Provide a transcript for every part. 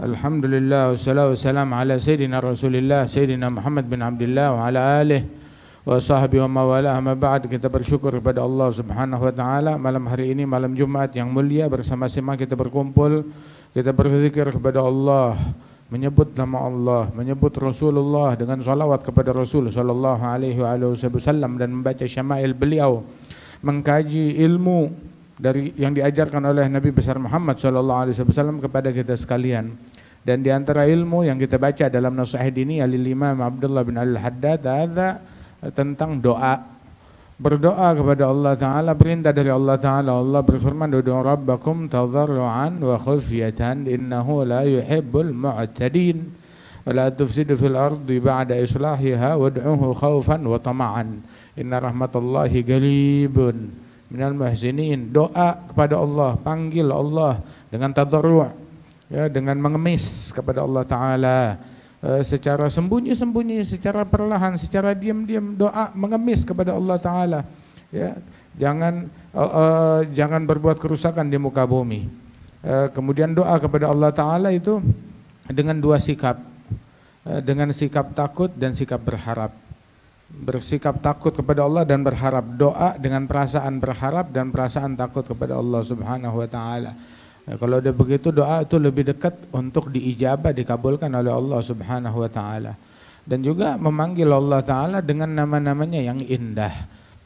Alhamdulillah wassalatu wassalamu ala sayyidina Rasulillah Sayyidina Muhammad bin Abdullah wa ala alihi wa sahbihi wa mawalah. Amma ba'd, kita bersyukur kepada Allah Subhanahu wa taala malam hari ini, malam Jumat yang mulia, bersama-sama kita berkumpul, kita berzikir kepada Allah, menyebut nama Allah, menyebut Rasulullah dengan salawat kepada Rasul sallallahu alaihi wasallam dan membaca syama'il beliau, mengkaji ilmu dari yang diajarkan oleh Nabi besar Muhammad sallallahu alaihi wasallam kepada kita sekalian. Dan di antara ilmu yang kita baca dalam Nasihat Diniyah lil Imam Abdullah bin Al-Haddad ada tentang doa. Berdoa kepada Allah Ta'ala, perintah dari Allah Ta'ala. Allah berfirman, "Ud'u rabbakum tadarruan wa khufyatan innahu la yuhibbul mu'tadin wa la tufsidu fil ardi ba'da islahiha wad'uhu khaufan wa tama'an inna rahmatallahi qaribun minal muhsinin." Doa kepada Allah, panggil Allah dengan tadarru', ya, dengan mengemis kepada Allah Ta'ala, secara sembunyi-sembunyi, secara perlahan, secara diam-diam, doa mengemis kepada Allah Ta'ala, ya. Jangan berbuat kerusakan di muka bumi. Kemudian doa kepada Allah Ta'ala itu dengan dua sikap, dengan sikap takut dan sikap berharap. Bersikap takut kepada Allah dan berharap, doa dengan perasaan berharap dan perasaan takut kepada Allah Subhanahu wa Ta'ala. Kalau udah begitu, doa itu lebih dekat untuk diijabah, dikabulkan oleh Allah Subhanahu wa Ta'ala. Dan juga memanggil Allah Ta'ala dengan nama-namanya yang indah.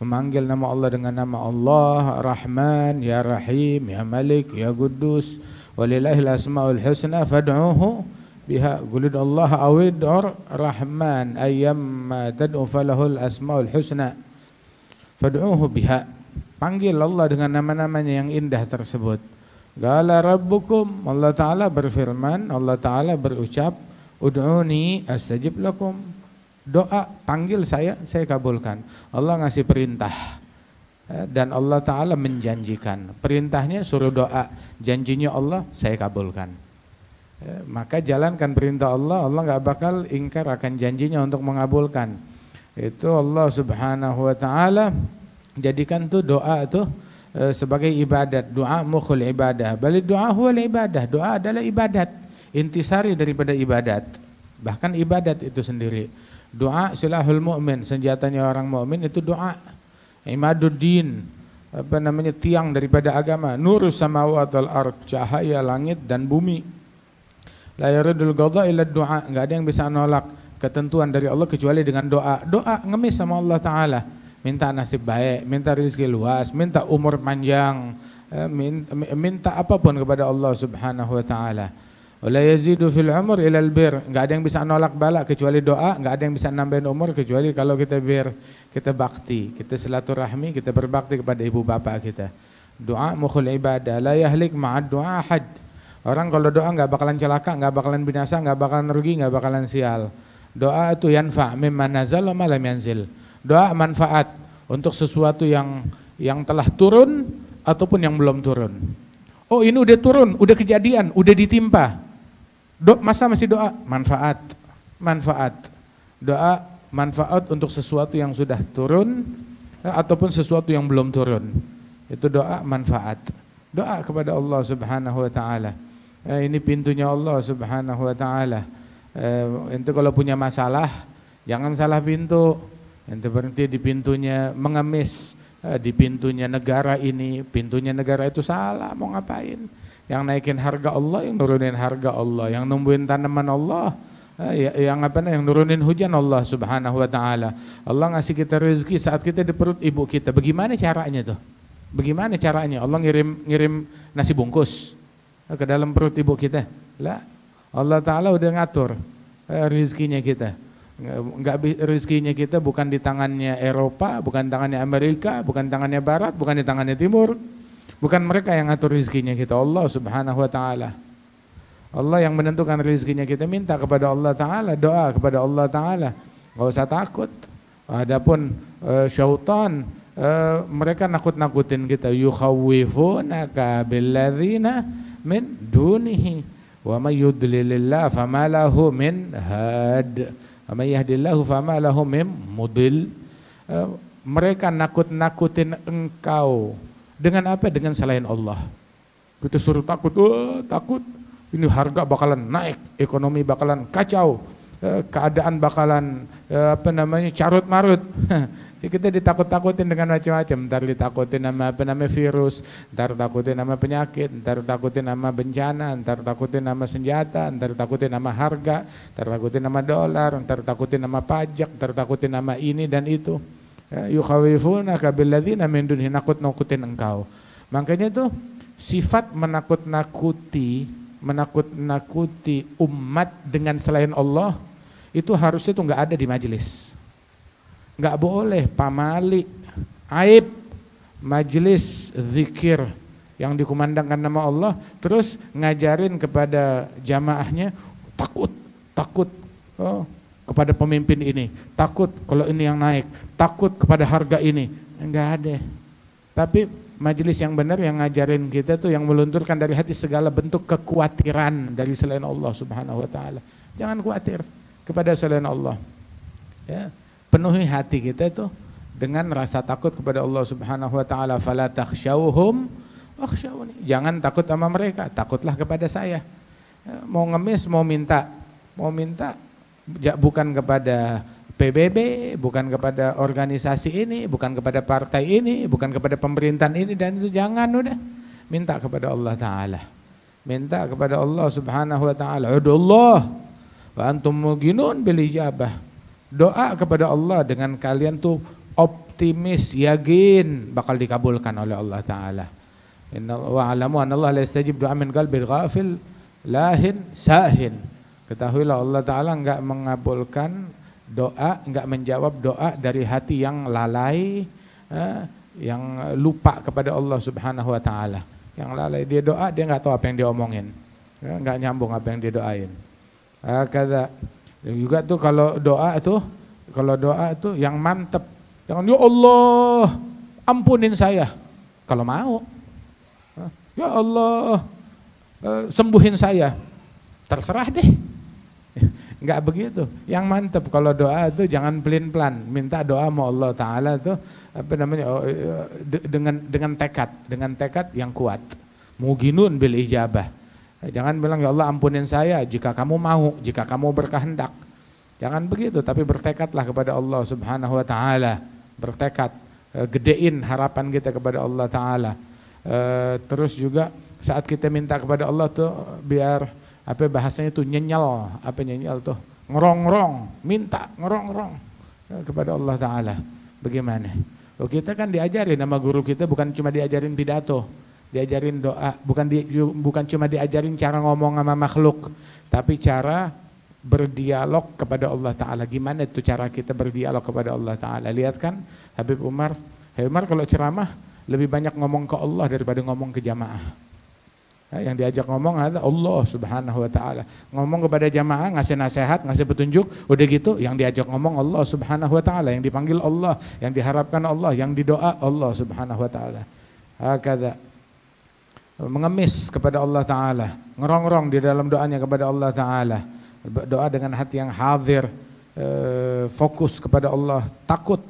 Memanggil nama Allah dengan nama Allah, Rahman, Ya Rahim, Ya Malik, Ya Quddus, walillahil asmaul husna fad'uhu biha. Qul Allah awid'ur Rahman ayyamma tad'u falahul asmaul husna fad'uhu biha. Panggil Allah dengan nama-namanya yang indah tersebut. Qala rabbukum, Allah Ta'ala berfirman, Allah Ta'ala berucap, ud'uni astajib lakum. Doa, panggil saya kabulkan. Allah ngasih perintah, dan Allah Ta'ala menjanjikan. Perintahnya suruh doa, janjinya Allah, saya kabulkan. Maka jalankan perintah Allah, Allah gak bakal ingkar akan janjinya untuk mengabulkan. Itu Allah Subhanahu wa Ta'ala jadikan tuh doa tuh sebagai ibadat. Doa mukhul ibadah, balik doa huwal ibadah. Doa adalah ibadat, intisari daripada ibadat, bahkan ibadat itu sendiri. Doa silahul mu'min, senjatanya orang mukmin itu doa. Imaduddin, tiang daripada agama. Nurus samawati wal ard, cahaya langit dan bumi. La yaridul qada illa doa, enggak ada yang bisa nolak ketentuan dari Allah kecuali dengan doa. Doa ngemis sama Allah Ta'ala, minta nasib baik, minta rezeki luas, minta umur panjang, minta apapun kepada Allah Subhanahu wa Ta'ala. Wala yazidu fil umur ilal bir, enggak ada yang bisa nolak bala kecuali doa, enggak ada yang bisa nambahin umur kecuali kalau kita kita bakti, kita silaturahmi, kita berbakti kepada ibu bapak kita. Doa mukhul ibadah, la yahlik ma'ad doa ahad. Orang kalau doa enggak bakalan celaka, enggak bakalan binasa, enggak bakalan rugi, enggak bakalan sial. Doa itu yanfa' mimma nazal wa ma lam yanzil. Doa manfaat untuk sesuatu yang telah turun ataupun yang belum turun. Oh, ini udah turun, udah kejadian, udah ditimpa. Masa masih doa? Manfaat. Doa manfaat untuk sesuatu yang sudah turun ataupun sesuatu yang belum turun. Itu doa manfaat. Doa kepada Allah Subhanahu wa Ta'ala. Ini pintunya Allah Subhanahu wa Ta'ala. Itu kalau punya masalah, jangan salah pintu. Ente berhenti di pintunya mengemis, di pintunya negara ini, pintunya negara itu salah, mau ngapain? Yang naikin harga Allah, yang nurunin harga Allah, yang numbuhin tanaman Allah, yang nurunin hujan Allah Subhanahu wa Ta'ala. Allah ngasih kita rezeki saat kita di perut ibu kita. Bagaimana caranya tuh? Bagaimana caranya? Allah ngirim nasi bungkus ke dalam perut ibu kita? Lah, Allah Ta'ala udah ngatur rezekinya kita. Enggak, rezekinya kita bukan di tangannya Eropa, bukan tangannya Amerika, bukan tangannya Barat, bukan di tangannya Timur. Bukan mereka yang ngatur rezekinya kita, Allah Subhanahu wa Ta'ala. Allah yang menentukan rezekinya kita. Minta kepada Allah Ta'ala, doa kepada Allah Ta'ala, enggak usah takut. Adapun syaitan, mereka nakut-nakutin kita. Yukhawwifunaka billadzina min dunihi wa may yudlilillah fama lahu min had. May yahdillahu fama lahu mim mudil. Mereka nakut-nakutin engkau dengan apa? Dengan selain Allah. Kita suruh takut, takut. ini harga bakalan naik, ekonomi bakalan kacau, keadaan bakalan carut marut. Kita ditakut-takutin dengan macam-macam, ntar ditakutin nama virus, ntar takutin nama penyakit, ntar takutin nama bencana, ntar takutin nama senjata, ntar takutin nama harga, ntar takutin nama dolar, ntar takutin nama pajak, ntar takutin nama ini dan itu. Yukhawifunaka billadzina min dunhi, nakut-nakutin engkau. Makanya tuh sifat menakut-nakuti umat dengan selain Allah itu harusnya tuh nggak ada di majelis. Nggak boleh pamali, aib majelis zikir yang dikumandangkan nama Allah terus ngajarin kepada jamaahnya takut kepada pemimpin ini, takut kalau ini yang naik, takut kepada harga ini. Enggak ada. Tapi majelis yang benar yang ngajarin kita tuh yang melunturkan dari hati segala bentuk kekhawatiran dari selain Allah Subhanahu wa taala. Jangan khawatir kepada selain Allah. Ya. Penuhi hati kita tuh dengan rasa takut kepada Allah Subhanahu wa taala. Fala takhshawhum wakhshawni. Jangan takut sama mereka, takutlah kepada saya. Mau ngemis, mau minta bukan kepada PBB, bukan kepada organisasi ini, bukan kepada partai ini, bukan kepada pemerintahan ini dan itu, jangan, udah minta kepada Allah taala. Minta kepada Allah Subhanahu wa taala. Udullah wa antum muqinun bil ijabah. Doa kepada Allah dengan kalian tuh optimis, yakin bakal dikabulkan oleh Allah taala. Inna wa'lamu anallaha la yastajib du'a min qalbil ghafil lahin sahin. Ketahuilah Allah taala enggak mengabulkan doa, enggak menjawab doa dari hati yang lalai, yang lupa kepada Allah Subhanahu wa taala. Yang lalai, dia doa dia enggak tahu apa yang dia omongin. Enggak nyambung apa yang dia doain. Kata juga tuh kalau doa tuh yang mantep, jangan ya Allah ampunin saya kalau mau, ya Allah sembuhin saya, terserah deh. Enggak begitu. Yang mantep kalau doa tuh jangan pelin-pelan, minta doa sama Allah taala tuh dengan tekad yang kuat. Muginun bil ijabah. Jangan bilang ya Allah ampunin saya jika kamu mau, jika kamu berkehendak. Jangan begitu, tapi bertekadlah kepada Allah Subhanahu wa taala. Bertekad, gedein harapan kita kepada Allah taala. Terus juga saat kita minta kepada Allah tuh biar bahasanya tuh nyenyal, nyenyal tuh ngerongrong, minta ngerongrong kepada Allah taala. Bagaimana? Kita kan diajarin sama guru kita bukan cuma diajarin pidato, diajarin doa, bukan cuma diajarin cara ngomong sama makhluk, tapi cara berdialog kepada Allah taala. Gimana itu cara kita berdialog kepada Allah taala? Lihat kan Habib Umar kalau ceramah lebih banyak ngomong ke Allah daripada ngomong ke jamaah. Yang diajak ngomong adalah Allah Subhanahu wa taala. Ngomong kepada jamaah, ngasih nasihat, ngasih petunjuk, udah gitu yang diajak ngomong Allah Subhanahu wa taala, yang dipanggil Allah, yang diharapkan Allah, yang didoa Allah Subhanahu wa taala. Hakadha. Mengemis kepada Allah taala, ngerongrong di dalam doanya kepada Allah taala. Doa dengan hati yang hadir, fokus kepada Allah, takut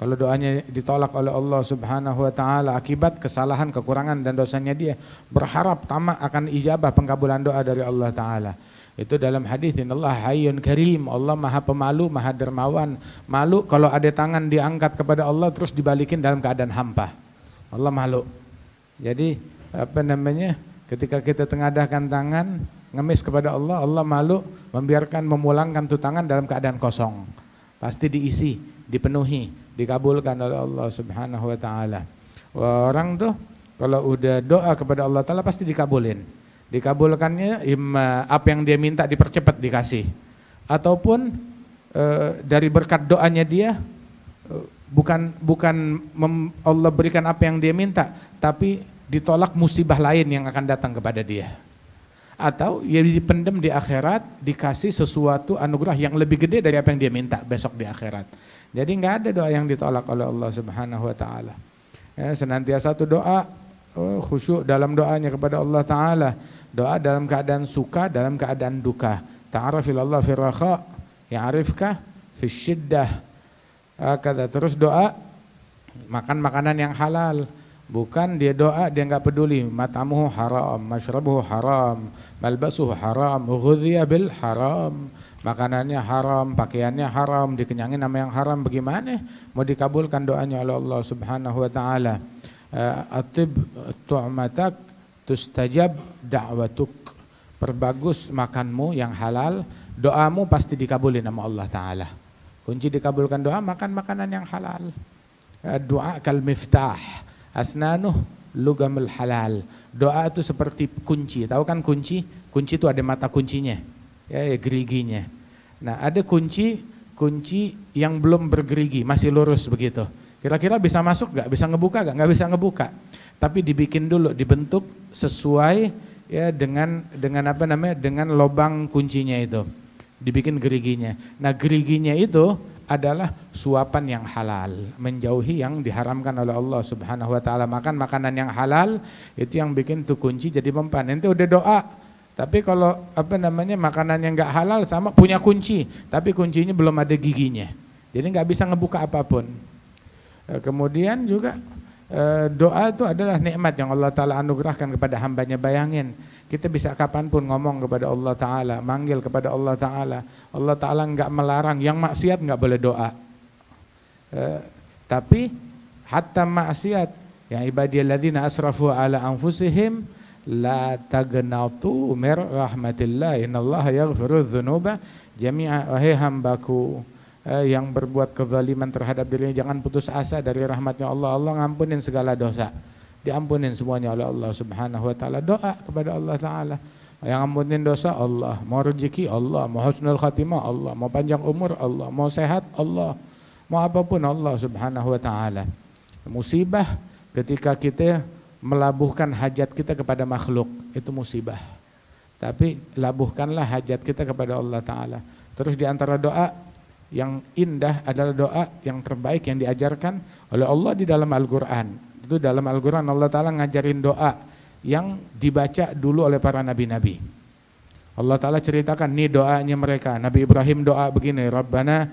kalau doanya ditolak oleh Allah Subhanahu wa taala akibat kesalahan, kekurangan dan dosanya dia, berharap tamak akan ijabah pengkabulan doa dari Allah taala. Itu dalam hadis, innallaha hayyun karim, Allah Maha Pemalu, Maha Dermawan. Malu kalau ada tangan diangkat kepada Allah terus dibalikin dalam keadaan hampa. Allah malu. Jadi ketika kita tengadahkan tangan ngemis kepada Allah, Allah malu membiarkan memulangkan tuh tangan dalam keadaan kosong. Pasti diisi, dipenuhi, dikabulkan oleh Allah Subhanahu wa taala. Orang tuh kalau udah doa kepada Allah taala pasti dikabulin. Dikabulkannya apa yang dia minta dipercepat dikasih. Ataupun dari berkat doanya dia bukan Allah berikan apa yang dia minta, tapi ditolak musibah lain yang akan datang kepada dia. Atau ya dipendam di akhirat, dikasih sesuatu anugerah yang lebih gede dari apa yang dia minta besok di akhirat. Jadi nggak ada doa yang ditolak oleh Allah Subhanahu wa taala. Senantiasa satu doa khusyuk dalam doanya kepada Allah taala. Doa dalam keadaan suka, dalam keadaan duka. Ta'arafil Allah fi rakha, ya'rifka fi syiddah. Terus doa makan makanan yang halal, Bukan dia doa dia nggak peduli, matamuhu haram, masyrabuhu haram, malbasuhu haram, ghudhiya bil haram, makanannya haram, pakaiannya haram, dikenyangin sama yang haram, bagaimana mau dikabulkan doanya oleh Allah Subhanahu wa taala? Atib tu'matak tustajab da'watuk. Perbagus makanmu yang halal, doamu pasti dikabulin sama Allah taala. Kunci dikabulkan doa, makan makanan yang halal. Doa kal miftah, asnanuh lugamul halal. Doa itu seperti kunci. Tahu kan kunci? Kunci itu ada mata kuncinya, ya geriginya. Nah, ada kunci yang belum bergerigi, masih lurus begitu. Kira-kira bisa masuk gak? Bisa ngebuka gak? Nggak bisa ngebuka. Tapi dibikin dulu, dibentuk sesuai ya dengan apa namanya? Dengan lubang kuncinya itu. Dibikin geriginya. Nah, geriginya itu adalah suapan yang halal, menjauhi yang diharamkan oleh Allah Subhanahu wa taala. Makan makanan yang halal itu yang bikin tuh kunci jadi mempan. Nanti udah doa. Tapi kalau apa namanya makanan yang enggak halal sama punya kunci, tapi kuncinya belum ada giginya. Jadi enggak bisa ngebuka apapun. Kemudian juga doa itu adalah nikmat yang Allah taala anugerahkan kepada hambanya. Bayangin, kita bisa kapanpun ngomong kepada Allah taala, manggil kepada Allah taala. Allah taala enggak melarang, yang maksiat enggak boleh doa. Tapi hatta maksiat, ya ibadiyalladzina asrafu ala anfusihim la tagnatu mir rahmatillah innallaha yaghfirudz dzunuba jami'a. Wahai hambaku yang berbuat kezaliman terhadap dirinya, jangan putus asa dari rahmatnya Allah. Allah ngampunin segala dosa, diampunin semuanya oleh Allah Subhanahu wa taala. Doa kepada Allah taala, yang ngampunin dosa Allah, mau rezeki Allah, mau husnul khatimah Allah, mau panjang umur Allah, mau sehat Allah, mau apapun Allah Subhanahu wa taala. Musibah ketika kita melabuhkan hajat kita kepada makhluk, itu musibah. Tapi labuhkanlah hajat kita kepada Allah taala. Terus di antara doa yang indah adalah doa yang terbaik yang diajarkan oleh Allah di dalam Al-Qur'an. Itu dalam Al-Qur'an Allah taala ngajarin doa yang dibaca dulu oleh para nabi-nabi. Allah taala ceritakan nih doanya mereka. Nabi Ibrahim doa begini, Rabbana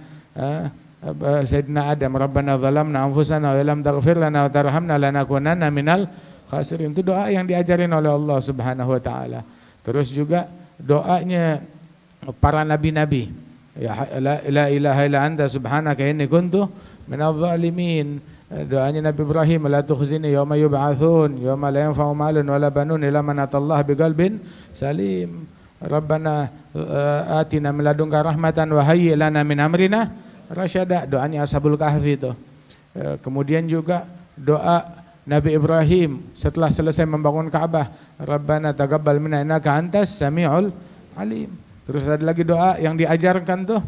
Sayyidina Adam, Rabbana zalamna anfusana wa lam taghfir lana wa tarhamna lanakunanna minal khasirin. Itu doa yang diajarin oleh Allah Subhanahu wa taala. Terus juga doanya para nabi-nabi. Ya la ilaha illa anta subhanaka inni kuntu minadh dhalimin. Doanya Nabi Ibrahim, la tukhzini yauma yub'atsun yauma la yanfa'u malun wala banun illa man atallaha biqalbin salim. Rabbana atina min ladunka rahmatan wa hayyi lana min amrina rasyada. Doanya Ashabul Kahfi itu. Kemudian juga doa Nabi Ibrahim setelah selesai membangun Ka'bah, Rabbana taqabbal minna innaka antas samiul alim. Terus ada lagi doa yang diajarkan tuh,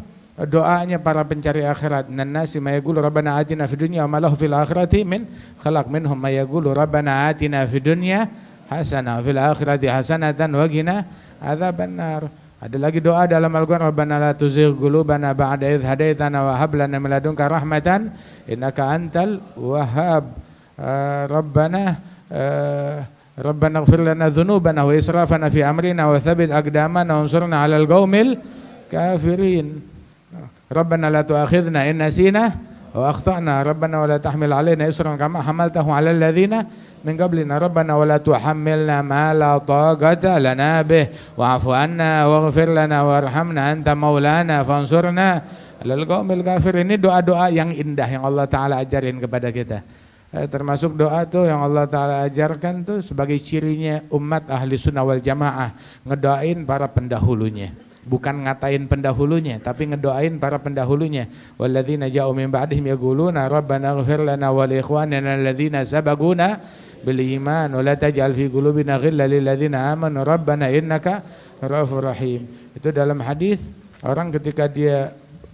doanya para pencari akhirat. Nannasi may yaqulu rabbana atina fid dunya wa ma lahu fil akhirati min khalaq, minhum may yaqulu rabbana atina fid dunya hasanah wa fil akhirati hasanatan wa qina adzabannar. Ada lagi doa dalam Al-Qur'an, rabbana la tuzigh qulubana ba'da idh hadaitana wa hab lana min ladunka rahmatan innaka antal wahhab. Rabbana ighfir lana dzunubana wa israfana fi amrina wa tsabbit aqdamana wansurna 'alal qaumil kafirin. Rabbana la tu'akhidhna in nasina wa akhtana. Rabbana wa la tahmil 'alaina isran kama hamaltahu 'alal ladzina min qablina. Rabbana wa la tuhammilna ma la taqata lana bih wa'fu 'anna waghfir lana warhamna anta maulana fansurna 'alal qaumil kafirin. Ini doa-doa yang indah yang Allah taala ajarin kepada kita. Termasuk doa tuh yang Allah taala ajarkan tuh sebagai cirinya umat ahli sunnah wal jamaah, ngedoain para pendahulunya, bukan ngatain pendahulunya tapi ngedoain para pendahulunya. Walladzina ja'u min ba'dihim yaquluna rabbana ighfir lana wa li ikhwanina alladzina sabaquna bil iman wa la taj'al fi qulubina ghillan lil ladzina amanu rabbana innaka ra'ufur rahim. Itu dalam hadis orang ketika dia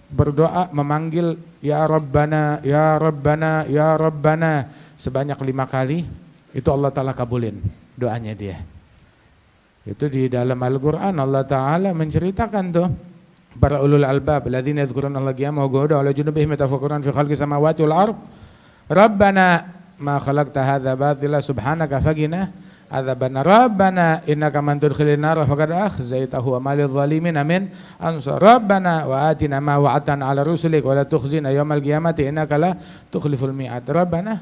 berdoa memanggil ya Rabbana, ya Rabbana, ya Rabbana sebanyak 5 kali, itu Allah taala kabulin doanya dia. Itu di dalam Al-Qur'an Allah taala menceritakan tuh para ulul albab alladzina yadhkuruna Allah qiyaman wa qu'udan wa 'ala junubihim yatafakkaruna fi khalqis samawati wal ard. Rabbana ma khalaqta hadza batila subhanaka faqina adzabannar. Rabbana innaka man tudkhilin nar faqad akhzaitahu wa malidh zalimin min ansar. Rabbana wa atina ma wa'adtana 'ala rusulik wa la tukhzina yaumal qiyamati innaka la tukhliful mi'ad. Rabbana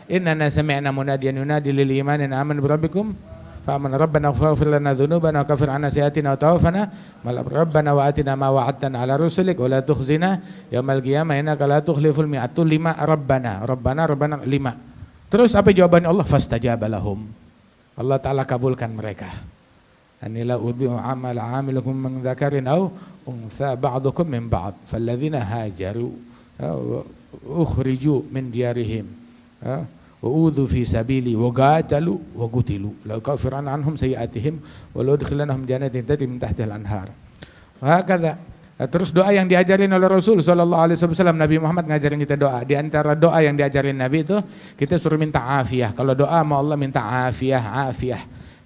Inna sami'na munadiyan yunadi lil iman an amanu bi rabbikum fa amanna rabbana ighfir lana dhunubana wa kaffir 'anna sayyi'atina wa tawaffana ma'al rabbana wa atina ma wa'adtana 'ala rusulik wa la tukhzina yaumal qiyamah innaka la tukhliful mi'ad. 5 rabbana 5. Terus apa jawabannya Allah? Fastajaba lahum. Allah Ta'ala kabulkan mereka. Anila udhi'u amal 'amilukum min dzakarin aw untha ba'dukum min ba'd falladzina hajaru ukhriju min diyarihim wa udhu fi sabili wa qatalu wa qutilu la ukaffiran anhum sayiatihim wa la udkhilannahum jannatin tajri min tahtiha al-anhar. Hakadha. Terus doa yang diajarin oleh Rasul sallallahu alaihi wasallam, Nabi Muhammad ngajarin kita doa. Di antara doa yang diajarin Nabi itu kita suruh minta afiyah. Kalau doa sama Allah minta afiyah,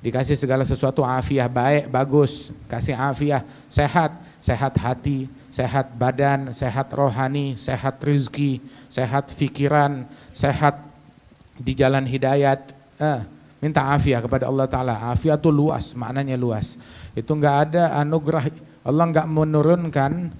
dikasih segala sesuatu afiyah, baik, bagus, kasih afiyah, sehat hati, sehat badan, sehat rohani, sehat rizki, sehat pikiran, sehat di jalan hidayat. Minta afiyah kepada Allah Ta'ala. Afiyah itu luas, maknanya luas. Itu enggak ada anugerah, Allah enggak menurunkan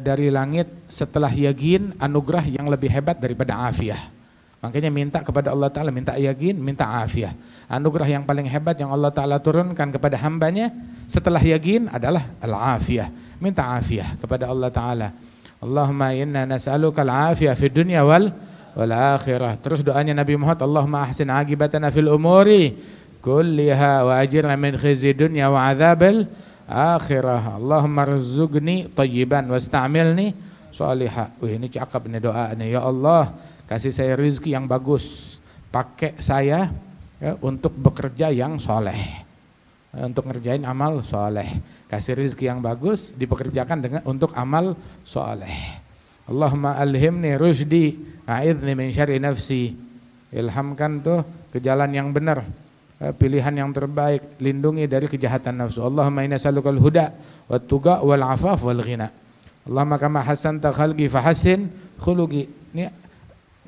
dari langit setelah yakin anugerah yang lebih hebat daripada afiyah. Makanya minta kepada Allah Ta'ala, minta yakin, minta afiyah. Anugerah yang paling hebat yang Allah Ta'ala turunkan kepada hambanya setelah yakin adalah al-afiyah. Minta afiyah kepada Allah Ta'ala. Allahumma inna nas'aluka al-afiyah fid dunya wal akhirah. Terus doanya Nabi Muhammad, Allahumma ahsin aqibatana fil umuri kulliha wa ajirna min khizyi dunya wa adzabil akhirah. Allahumma rzuqni tayyiban wasta'milni shalihah. Ini cakep nih doa nih. Ya Allah, kasih saya rezeki yang bagus, pakai saya untuk bekerja yang soleh, untuk ngerjain amal soleh. Kasih rezeki yang bagus dipekerjakan untuk amal soleh. Allahumma alhimni rusydi a'idzni min syarri nafsi. Ilhamkan tuh ke jalan yang benar, pilihan yang terbaik, lindungi dari kejahatan nafsu. Allahumma inna nas'alukal huda wat tuqa wal afaf wal ghina. Allahumma kama hasanta khalqi fahassin khuluqi. Ini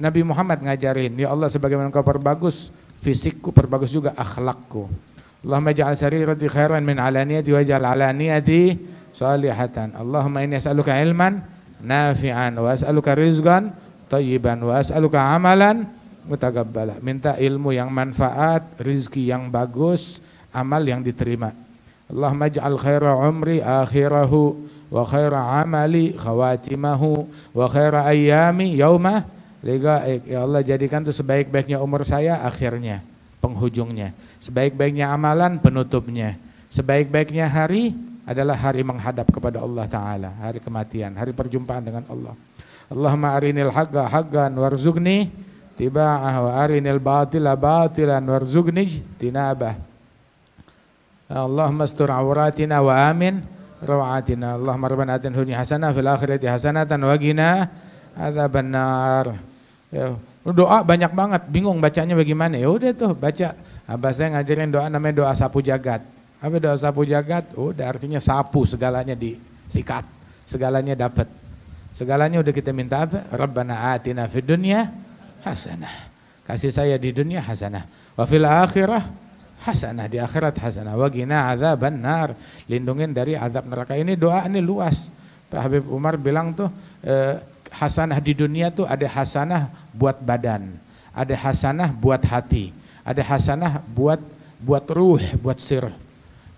Nabi Muhammad ngajarin, ya Allah sebagaimana Engkau perbagus fisikku, perbagus juga akhlakku. Allahumma ja'al sarirati khairan min alaniyati wa ja'al alaniyati salihatan. Allahumma inni as'aluka ilman nafi'an wa as'aluka rizqan thayyiban wa as'aluka amalan mutaqabbala. Minta ilmu yang manfaat, rizki yang bagus, amal yang diterima. Allahumma ja'al khaira umri akhirahu wa khaira amali khawatimahu wa khaira ayyami yauma liqa'ik. Ya Allah, jadikan itu sebaik-baiknya umur saya akhirnya, penghujungnya. Sebaik-baiknya amalan penutupnya. Sebaik-baiknya hari adalah hari menghadap kepada Allah Ta'ala, hari kematian, hari perjumpaan dengan Allah. Allahumma arinil haqqa haqqan warzuqni tiba'ah wa arinil batila batilan warzuqni tinabah. Allahumma astur awratina wa amin rawatina. Allahumma rabbana atina fid dunya hasanah fil akhirati hasanatan wa qina adzabannar. Ya, doa banyak banget, bingung bacanya bagaimana. Ya udah tuh baca. Abah saya ngajarin doa namanya doa sapu jagat. Apa doa sapu jagat? Udah artinya sapu, segalanya disikat, segalanya dapat. Segalanya udah kita minta apa? Rabbana atina fid dunya hasanah. Kasih saya di dunia hasanah. Wa fil akhirah hasanah, di akhirat hasanah. Wa qina adzabannar, lindungin dari azab neraka. Ini doa ini luas. Pak Habib Umar bilang tuh hasanah di dunia tuh ada hasanah buat badan, ada hasanah buat hati, ada hasanah buat ruh, buat sir.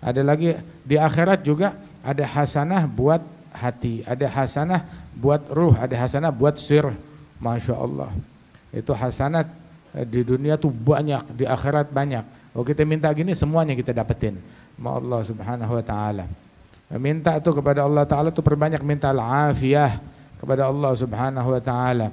Ada lagi di akhirat juga ada hasanah buat hati, ada hasanah buat ruh, ada hasanah buat sir. Masya Allah. Itu hasanat di dunia tuh banyak, di akhirat banyak. Oh kita minta gini semuanya kita dapetin. Ma Allah Subhanahu wa taala. Minta tuh kepada Allah Ta'ala tuh perbanyak, minta al-afiyah kepada Allah Subhanahu wa taala.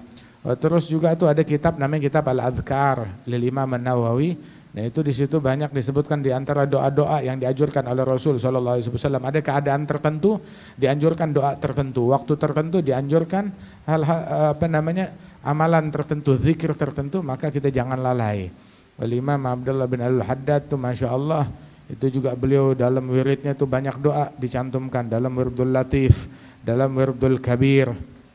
Terus juga itu ada kitab namanya kitab Al-Adhkar lil Imam An-Nawawi. Nah itu di situ banyak disebutkan di antara doa-doa yang dianjurkan oleh Rasul sallallahu alaihi wasallam. Ada keadaan tertentu dianjurkan doa tertentu, waktu tertentu dianjurkan hal-hal amalan tertentu, zikir tertentu, maka kita jangan lalai. Imam Abdullah bin Al-Haddad tuh Masya Allah, itu juga beliau dalam wiridnya tuh banyak doa dicantumkan, dalam wirdul latif, dalam wirdul kabir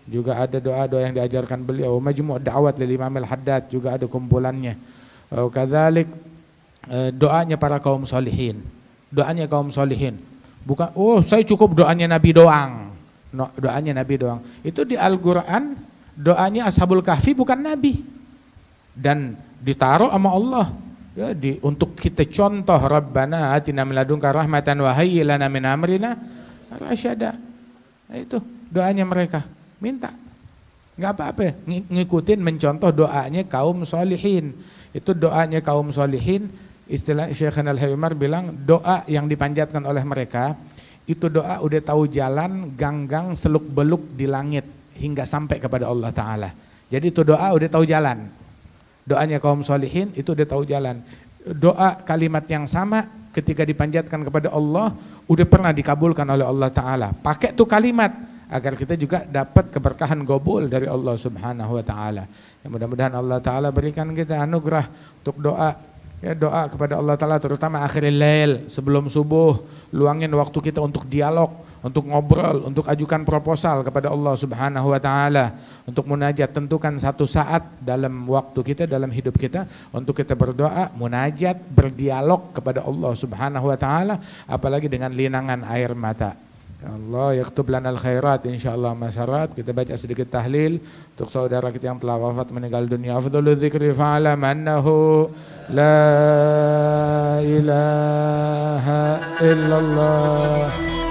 juga ada doa-doa yang diajarkan beliau. Majmu' da'wat lil Imam Al-Haddad juga ada kumpulannya. Kadzalik doanya para kaum solihin, doanya kaum solihin, bukan saya cukup doanya Nabi doang. No, doanya Nabi doang. Itu di Al-Quran doanya Ashabul Kahfi bukan Nabi. dan ditaruh sama Allah ya, untuk kita contoh. Rabbana atina min ladunka rahmatan wa hayyi lana min amrina rasyada. Itu doanya mereka, minta. Enggak apa-apa, ngikutin mencontoh doanya kaum solihin. Itu doanya kaum solihin. Istilah Syekh Al-Haymar bilang doa yang dipanjatkan oleh mereka itu doa udah tahu jalan ganggang seluk-beluk di langit hingga sampai kepada Allah Ta'ala. Jadi itu doa udah tahu jalan. Doanya kaum solihin itu udah tahu jalan. Doa kalimat yang sama ketika dipanjatkan kepada Allah udah pernah dikabulkan oleh Allah Ta'ala. Pakai tuh kalimat agar kita juga dapat keberkahan gobul dari Allah Subhanahu wa Ta'ala. Ya, mudah-mudahan Allah Ta'ala berikan kita anugerah untuk doa. Ya, doa kepada Allah Ta'ala terutama akhiril lail, sebelum subuh, luangin waktu kita untuk dialog, untuk ngobrol, untuk ajukan proposal kepada Allah Subhanahu wa Ta'ala, untuk munajat. Tentukan satu saat dalam waktu kita, dalam hidup kita untuk kita berdoa, munajat, berdialog kepada Allah Subhanahu wa Ta'ala, apalagi dengan linangan air mata. Allah yaktub lana al-khairat insyaallah masyarat. Kita baca sedikit tahlil untuk saudara kita yang telah wafat meninggal dunia. Afdhalul dzikri fa'alam annahu la ilaha illallah